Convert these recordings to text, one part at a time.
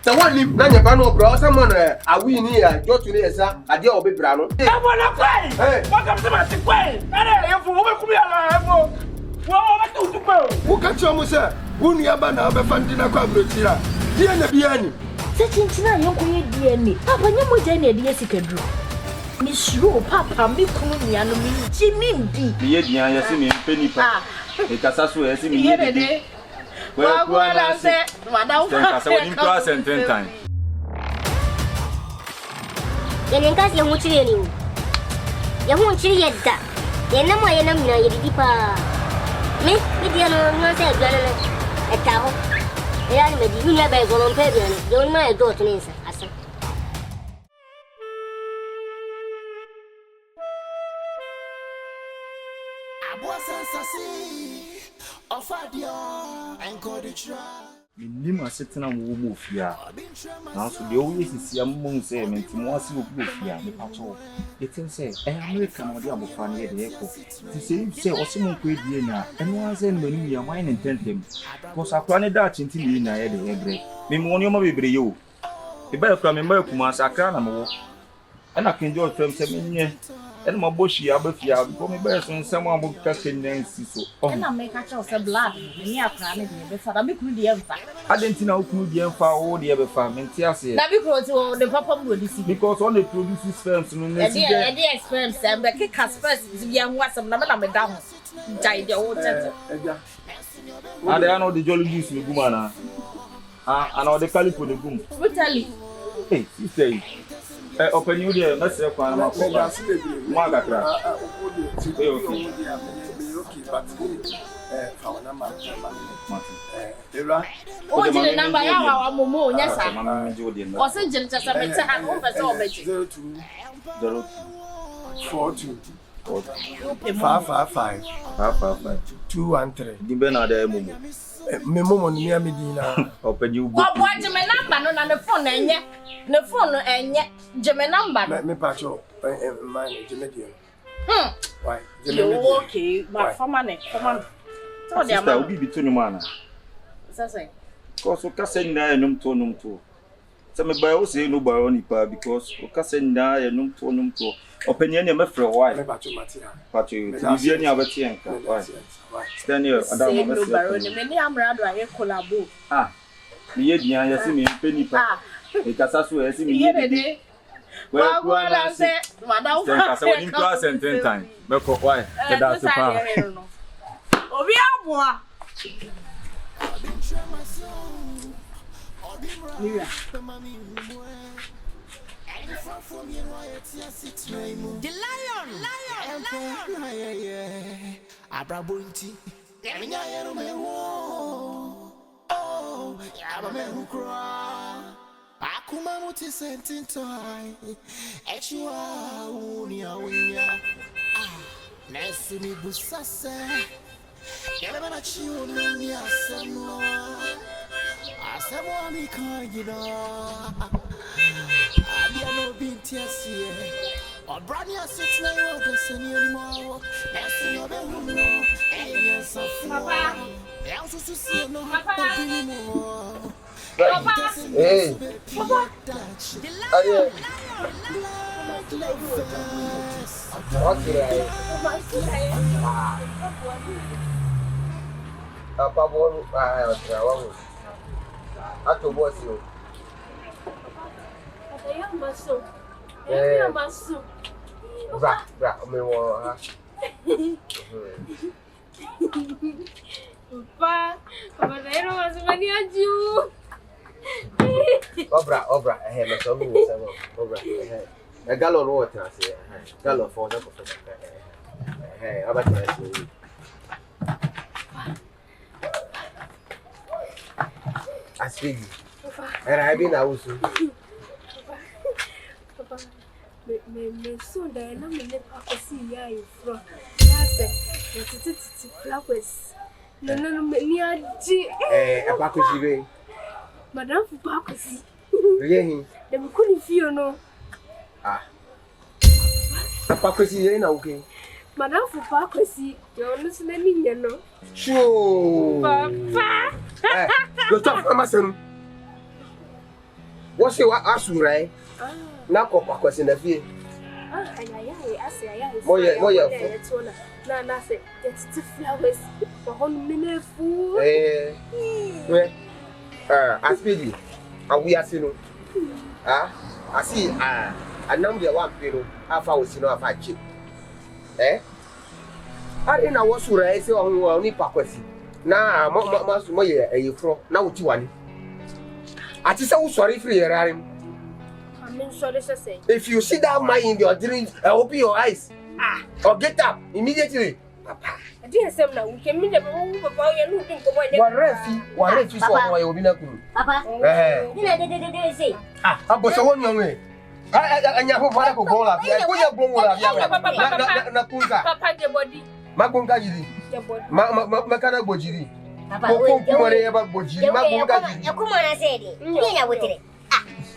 The one live na nyeba no bro, someone awi ni ya, go to the esa, ade obi bra no. I wanna play. Welcome to my play. Na for we come here for. What do you do? Who catch you say? Who ni aba na be fandi na kwa brotira. Dia na bia ni. Se chinchina yonko ye die ni. Papa nyemo je na die sikadru. Mi suro papa mi kunu nia no mi jimi ndi. Ye dia ya se mi mpeni pa. E kasa so ya se mi ye de. Wa na se madam. Kasa woni mpra senten time. Ye nka se hu chire ni. Ye hu chire ye da. Ye na mo ye na mi na ye di pa. Me dia no se gwa na. E ta ho. E ya ni me di ni ya ba go no pe dia ni. Ye ma e do to ni sa asa. Minima setena wo mo fia. Na so de wo yesisi ammo se menti mo ase wo fia me pato. Etin se America no de abofa ne de eko. Ti se osimo ko edie na eno anse no ni ya wine intentem. Ko sakra ne da chinti ni na ye de ebre. Me mo ni o ma bebre ye o. E ba yakra me ma kuma sakra na mo. Ana kenjo frem se menye. And my bushy abafia, because my best when someone would catch an nancy so. And I make a choice of blood. Near planet, before I be good the ever. I didn't know who the emperor or the ever farm and Tiasi. That because the papa would see. Because all the produces firms and the expense and the kick has first to be young was some number of down. Died the old gentleman. I don't know the jolly use with Gumana. And all the calico the boom. Who tell you? Hey, you say. Open you there, let's say, Margaret. Oh, the number our Momo, yes, I'm Jordan. Or St. James, I bet I have over 42 555 213. The Benada Momo. Me momo ni ya medina. Open you. What my number no na the phone enye. The phone enye. Jeme number. Me pacho man jeme dia. Why? You okay? My former. So they are be between man. Say. Cause o kase na enum to. So me buy o say no buy on ipa because o kase na enum to. Opinion you me free why? Me pacho matia. Pacho you be ni abeti enka. Why? Stand here, Adam. No baron, many amrado I collabo. Me ye dia ya se me mpeni pa. E kasa so ya se me ye de. Well, I say, madam. Kasa woni mpra senten time. Me ko why? Ke da se pa. Obi aboa. Mira. The lion. Abrabunti. Eminya yero mewo. Oh, yaba mehu kra. Akuma muti sentinto hai. Echua unia unya. Nesi mi busase. Yaba na chiu ni asemo. Asemo mi kanyina. Abia no binti asie. Obrani asitna yo de seni anymore. Nesi no be huno. Papa. Papa. Hey. Papa. Aye. Papa bon ato boss yo. Papa yo maso. Eh. Maso. Bra, me wo ha. Papa, daí não vai ser nem aju. Obra, mas só me sabe, obra, é galon water assim, galon for da coisa, abate assim. Asfigi. Era aí na uso. Papa, me son daí não me leva a Akwsi aí fora. Titi flowers. Não me aji. Paa kwasi bem. Madam Paa kwasi. Rien. De me confio no. Paa kwasi aí não que. Madam Paa kwasi, eu não sei nem não. Show. Papa. Eu tô falando assim. What's your Asurai? Na ko Akwasi na fie. Moye na say get flowers for hon menefu. Aspedi we are sino. I see a number one pero afa we sino afa chi. Ari na wo sura ese o ni Akwasi. Na moye Ewurama na wo ti wani. Ati say wo sorry free rarim. If you see that man in your dreams, open your eyes. Or get up immediately. Papa. I didn't say now. We can meet them. What if you saw my Obina? Papa. You say. I was a 1 young way. I never want to go up. I put your bone. Papa, the body. Magunga Gidi. Makana Bojidi. Papa, come on, I said it. You with it.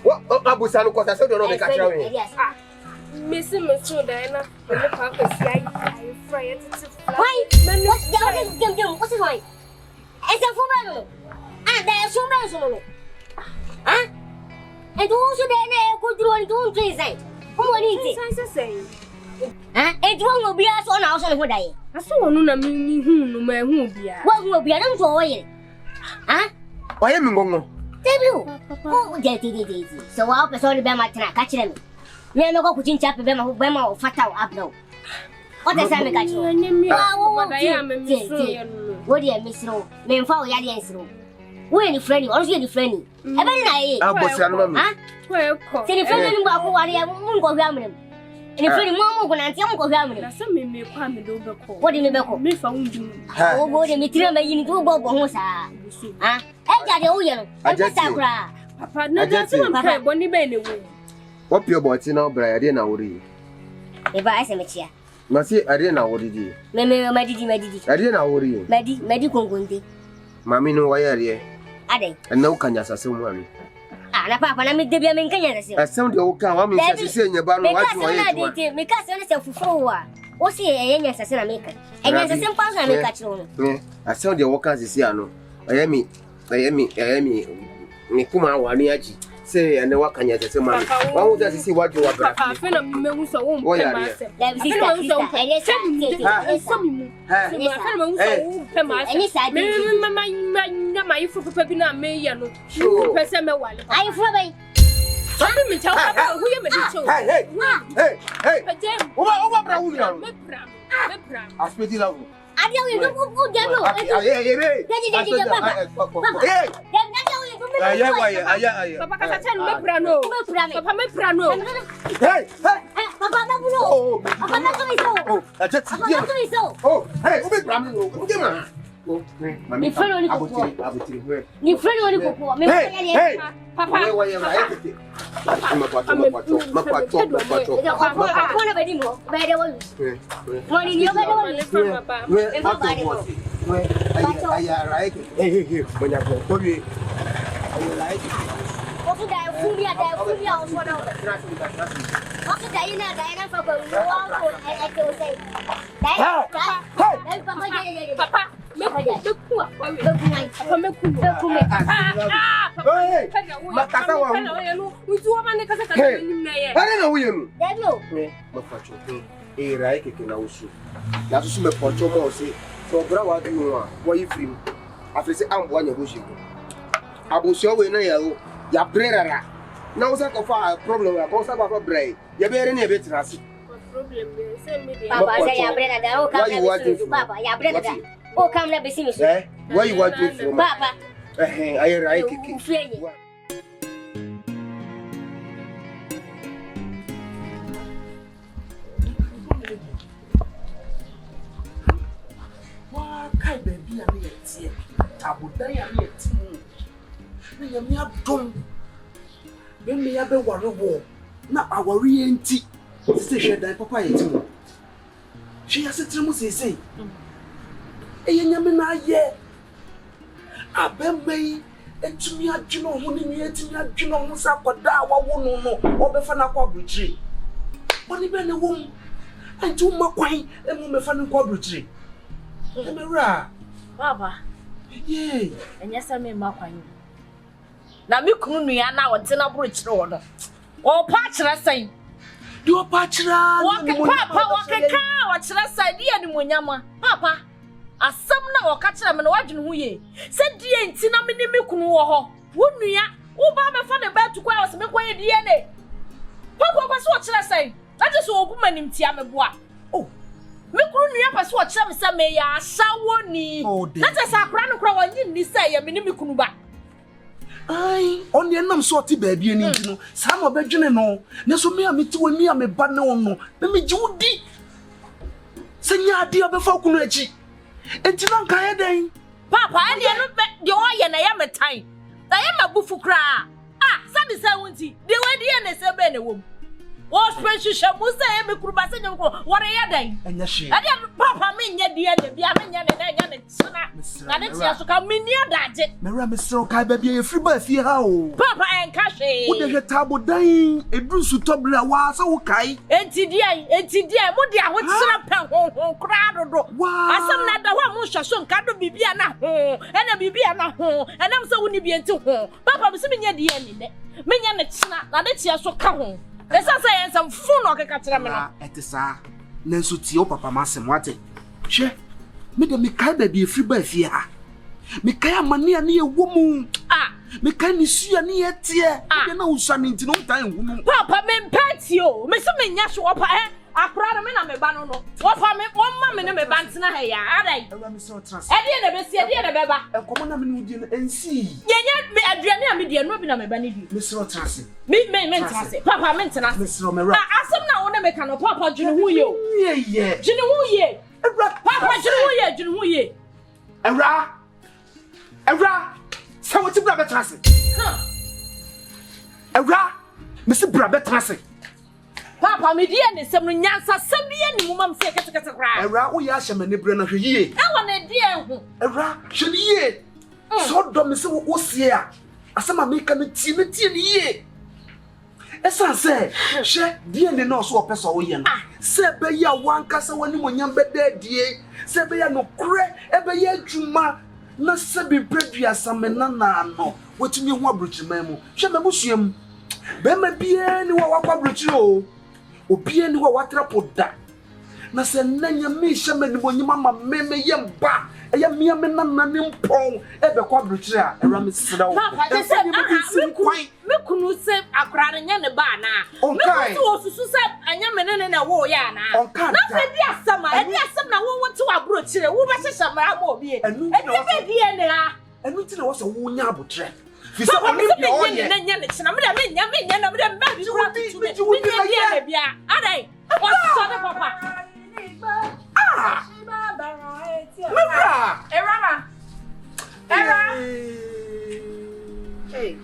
What Abu Sanu because I said don't know the catcher. Yes. Missing Monsieur Diana, and the Paa kwasi, I fry it. Why? What's it like? It's a full and there's so much. Huh? And also, then I could do and do things. Who is it? Say, it won't be us on our son of day. I saw no meaning who will be. What will be an employee? Huh? I am going. Oh, Daisy. So I'll persuade them at catch them. We are not going to chap them who Bema or Fatal up now. What does I catch you? I am a miss. What do you miss? No, men follow Yadians room. When you friendly, or you friendly. I was your mamma. Well, say the friendly who won't go down him. And if any more when I don't go down him, some may come and over. What do you make me found you? Oh, go to me, you need to go home. Ah, I got the oil. I just cry. Papa, no, that's what Bonnie Benny. What your boy in our bride, I didn't know. If I say, Monsieur, Monsieur, I didn't know what it is. Mammy, I didn't know what it is. Medical Gundi. Mammy, no, why are you? Ade. And no canyas as someone. Ah, Papa, I make the Biaman Kanyas. I sound the old cow. I'm saying about what you are. Because I myself for 4. What's the young assassin I make? And as a simple I make catch on. I saw the workers is here. No, I am me. Mikuma Waniaji. Say, and the work can yet say, man. Why would I see what you are? Papa, I feel I'm so old. Why are you? Ya brera na usa ko fa problem ko sa ba fa brai ya bere ne be trasi problem say me dey Papa say ya brera da o come na Papa ya brera da o come na be simi so why you want to from Papa ay right kiki wa kai baby ya ne tie abudan ya ne tie me me adom be me ya be ware wo na aware enti se hwedan papa ye ti mo hwe ya setire mu sesei eye nyame na aye abembai etumi adwene ho ne nyi etumi adwene ho sa koda awawo no obefa na kwa bruchiri oni be ne wom antu makwan emu mefa ne kwa bruchiri emera Baba ye enya sa me makwan Na me kunu nua na wo tena bro kire wo no. O pa kire san. Di o pa kire. Papa wo keka wo kire san di animonyama. Papa asam na wo ka kire me no wadwene ho ye. Se die nti na me ni me kunu wo ho. Wo nua wo ba me fa ne ba tu kwa wo se me kwa ye die ne. Papa kwa so wo kire san. That is wo bu manim tia me boa. Oh. Me kunu nua pa so wo kire me se me ya asawo ni. That is akra no kra wo nyi ni se ye me ni me kunu ba. Ai, on the nam so ti baabi ani nti no. Sa ma obedwene no. Na so me ameti woni ame ba ne won no. Me jiwudi. Senya ade obefa kunu achi. Enti na nka ye den. Papa, e de no de o ye na ye metan. Na ye mabufu kra. Ah, sabi say wonti. De we de na se be na wom. Wo special musa e me kuru ba se nyam ko. Wore ye den. Enya hye. E de papa me nya de na bia me nya ne na nya ne tsena. Na de tia so ka me ni adaje. Mera me sro kai ba bia ye free ba fie ha o. Papa enka hwe. Wo de hwe tabo dan edru su tobra wa sa wo kai. Enti dia mo de ahotsira pɛ ho kra dodo. Asam na da ho mo hwa so nka do bibia na ho. Ena bibia na ho. Enam se wo ni bi enti ho. Papa me se me nya de ani de. Me nya ne tsena na de tia so ka ho. Esa say ensam fu no keka kira me no. Etisa. Nenso tie o papa masem wate. Hwe. Me de me kai ba bia free ba fie ha. Me kai amane ane ewo mu. Ah. Me kai ni sua ne etie. Me na usua ne ntino ntan hu no. Papa me mpati o. Me se me nya so opa akra no me na me ba no no. Opa me won me ne me ba ntena ha ya. Adai. Ewa me so trans. E de na be si e de na be ba. Enkomo na me no die no ensi. Yenya me aduane a me de no bi na me ba ne di. Me so trans. Me ntena se. Papa me ntena Me se. so me ra. Asem na wo na me ka no papa dwene hu ye o. Ye. Dwene hu ye. Ewra. Papa dwene hu ye. Ewra. Sa wo ti bra betrase. Ewra. Me se bra betrase. Papa me die ne sem no nyansa sem bi ani mumam se kete kra. Ewra wo ya hyema ne bre na hwe yie. E wo na die hu. Ewra, hwe ne yie. So do me se wo sie a. Asema me ka ne tie ne yie. Esa se, hwe die ne no so opeso wo ye no. Se be ya wanka se wani monyam beda die. Se be ya no kure, e be ya adwuma. Na se bi predua samena na no. Wetumi ho abrochima mu. Hwe me busuam. Be ma bie ni wa wakwa abrochi o. Obie ni wa watrapo da. Na se nanya me hyema ni bonyima ma me yemba. Eya mia me na ne mpon e be kwa abrochi a era me srawo. Papa de se me kunu se akra nya ne ba na. Me kunu osusu se anya me ne na wo ya na. Na se di asama, e di asam na wo wote wa abrochi re. Wo ba hyehya mara ma obi e. E be di ne ha. Enu ti na wo se wo nya abotre. Fisa oni bi o ye. Na nya ne china me nya na me de mba bi nya bia. Adai. O so de papa. Ah. Mira. Ewurama. Hey.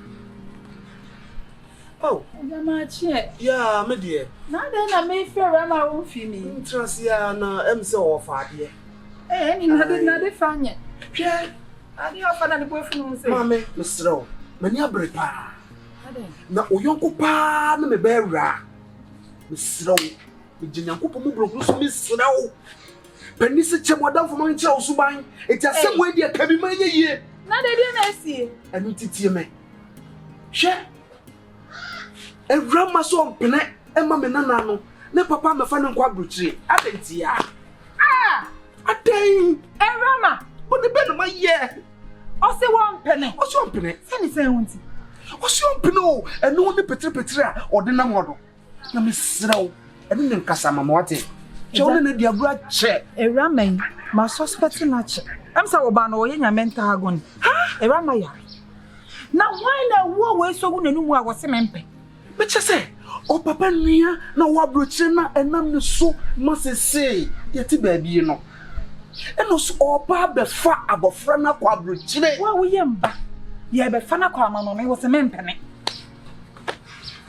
Oh. Ewurama chie. Yeah, me dear. Na de na me fe Ewurama wo fi ni. Intrasia na emse wo fa de. Ni na de fanye. Hwe. Ade ofa na de boyfriend mo se. Mame, Mr. Mani abre pa. Na oyonko pa na me be wra. Mr. Me jinyanko mu brokru so Mr. Penny se chemodan fo man kira osuban. Eti asem we dia kabi man ye. Na de bi na sie. Anu titie me. Hwe. Ewurama so ompene ema me nana no. Ne papa me fa ne nkwa brochire. Adentia. Ah! Aden. Ewurama. Bone be no ma ye. O se wo mpene. O so ompene. Se ni se wonti. O so ompene o. Enu ne petre a ode na modo. Na me srawo. Enu ne nkasa mama wate. Chone ne diabra che. Ewurama ma suspect na che. Am sa wo ba no ye nya mental agon. Ewurama ya. Na why na wo we so gu nanu mu a wo se mempe. Me che se o papa nua na wo abrochire na enam ne so masese yeti baabi no. Eno so oba be fa abofra na kwa abrochire. Wa wo ye mba. Ye be fa na kwa ma no me wo se mempe ne.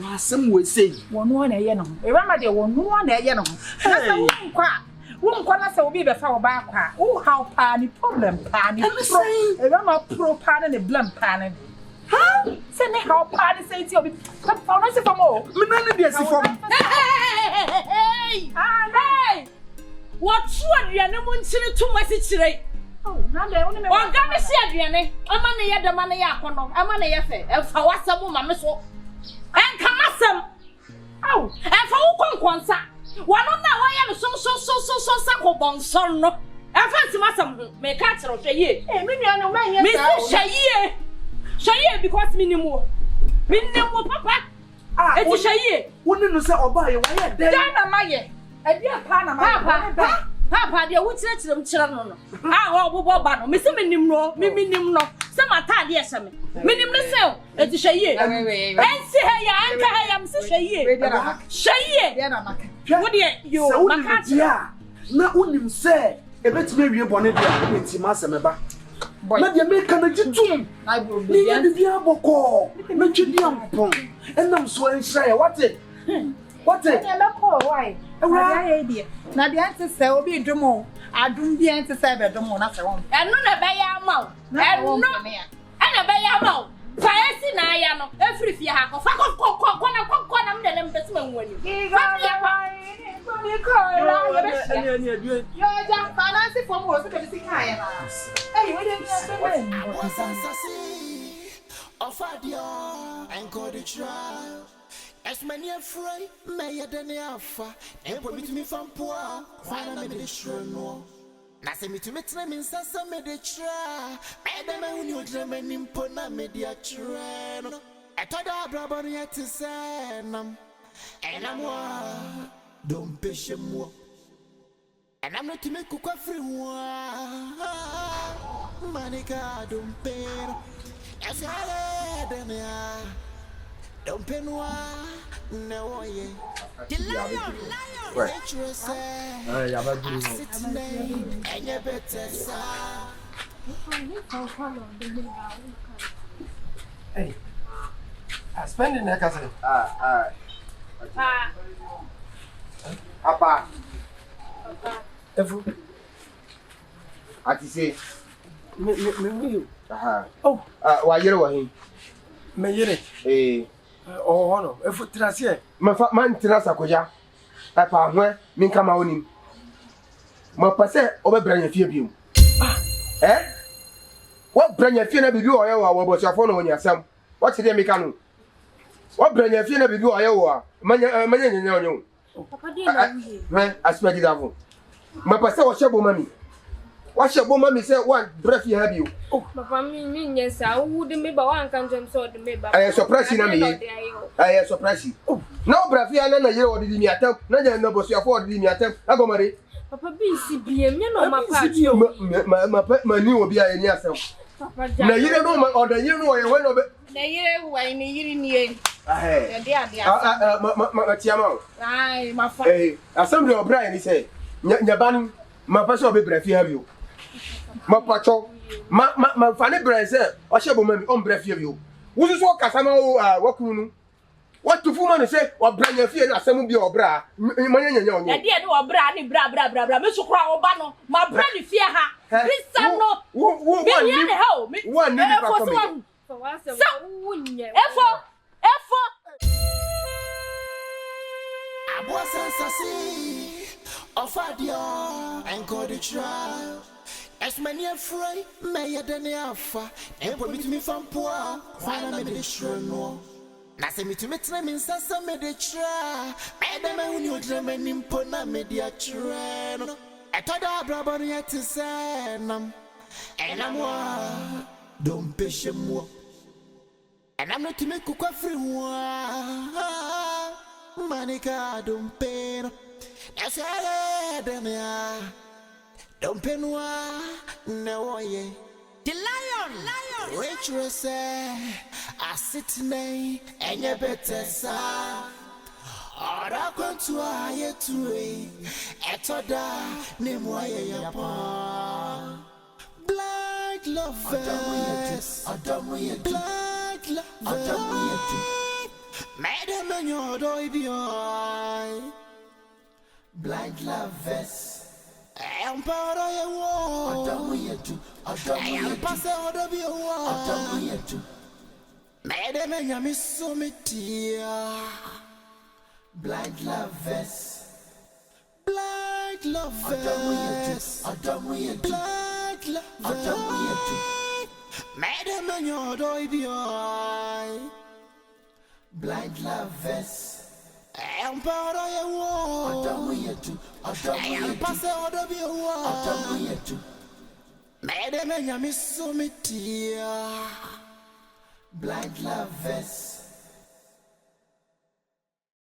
Wa sem we sei. Wono na ye no. Ewurama de wono na ye no. Na se wo nkwa na se obi be fa wo ba kwa. Wo how pa ni problem pa ni. Ewurama pro pa na ne blam pa na. Ha? Se ne how pa ni se ti obi. Fa no se fa mo. Me na ne dia si fom. Hey! Hey! What you aduane mu nchire to masi chire. Oh, now they only me. O ga me se aduane. Ama ne ye dama ne ye akono. Ama ne ye fe. E fa wasam ma me so. Enka masam. Oh, e fa wo konkonsa. Wano na wo ye me so sako bonson no. E fa si masam me ka kire hwe ye. Eh, me nua no man ye. Me si hye. Hye because minimo papa. Ah, e ti hye. Woni no se oba ye wa ye den. Dan na maye. E dia pa na maye. Papa de wo kire no. Ah, wo bobo ba no. Me se minim no, minim no. Se mata de hye me. Minim no se e ti hye. Ensi he ya anka he ya me se hye. Hye. Dia na maka. Wo de yo se woni maka dia. Na wonim se ebetime wie bone dia ne nti ma se meba. Na dia me kana gitum. Na go Ni be. ya bia boko. Na twidi ampon. Enam so enhra ya wate. Wate. Na me call why? Na dia dia. Na dia ante se obi dum adum bi ante se be dum na se won. eno na be ya ma. Eno. Ana be ya ma. Fa esi na ya no. Efri fie ha ko. Fa ko na mde na mbesi manwani. Fa ya kwa. Ni call la ye be. Ani. Yo ja finance form wo so be si kan ya na. Eh, we dey and go to trial. As many a free, may a den alpha, and put me to me from poor, find a medicine. Nasa me to meet them in Sassa Meditra, Madam, when you dream and impona media train. I thought I brought yet to say, and I'm don't push him more. And I'm not to make cook free one. Manica, don't pay. As I had don't pay no way. The lion, and you better, Hey. I spend in the castle. Apa. Efu. Ati say. Me. Aha. Oh. Wa yere wa hin. Me yere. Oh no. Efu trase. Man trasa koja. Apa hwe min kama onim. Ma pase obebran fie biom. What branya fie na bibi oye wa wo bochafo no nyasam. What dey make anu? What branya fie na bibi oye wa manya nyanya onyo. Papa dey na wie. Aspect that one. Ma pase wo shebo mami. Wa shebo mami say one breath you have you. Papa mi nyesa wo de me ba wan kan jam so de me ba. Surprise na me ye. Surprise. No breath ya na ye wo di mi atam. Na nya na bosuafo di mi atam. Agomare. Papa bi si biem me no ma pa. Ma ni obi a ni asem. Papa Na yire no ma oda yire no ye we no be. na yire wa ni yire ni e. Eh. Dia. Ma tiama. Ai, ma fa. Asem de obra ni say. Nya ban ma pa so be breath you have you. Ma pacho. Ma fa ne breath say o shebo mami on breath you. Wo so kasama wakunu nu. What to fu man say obra nya fie na asem bi obra. Manya nya onyo. Ya dia ni obra ni bra. Me so kra oba no. Ma bra ni fie ha. Bisa no. Wo ni ha o. One ni pa ko me. For once wo nye. Efo. Abwa sensasi ofadio and go to trial. As many a free, may a den alpha, and put me to me from poor, find a medicine. Nasa me to meet them in Sassa Meditra, Madam, when you dream and impona media train. I thought I brought yet to say, and I'm don't push him more. And I'm not to make cook free one. Manica, don't pay. As I had don't pay no way. The lion, Rachel say, I sit nay, and you better say, I want to hire to a etoda, name why ya black lovers, black lovers, madam, and your doy, black lovers. I am part of your wall. I am part of your wall. Madam, and you miss so many blind lovers. Blind lovers. Blind blind lovers. Madam and your boy. Blind lovers. I'm proud of your wall. I'm passing out of your wall. Madam and your miss so me, blind lovers.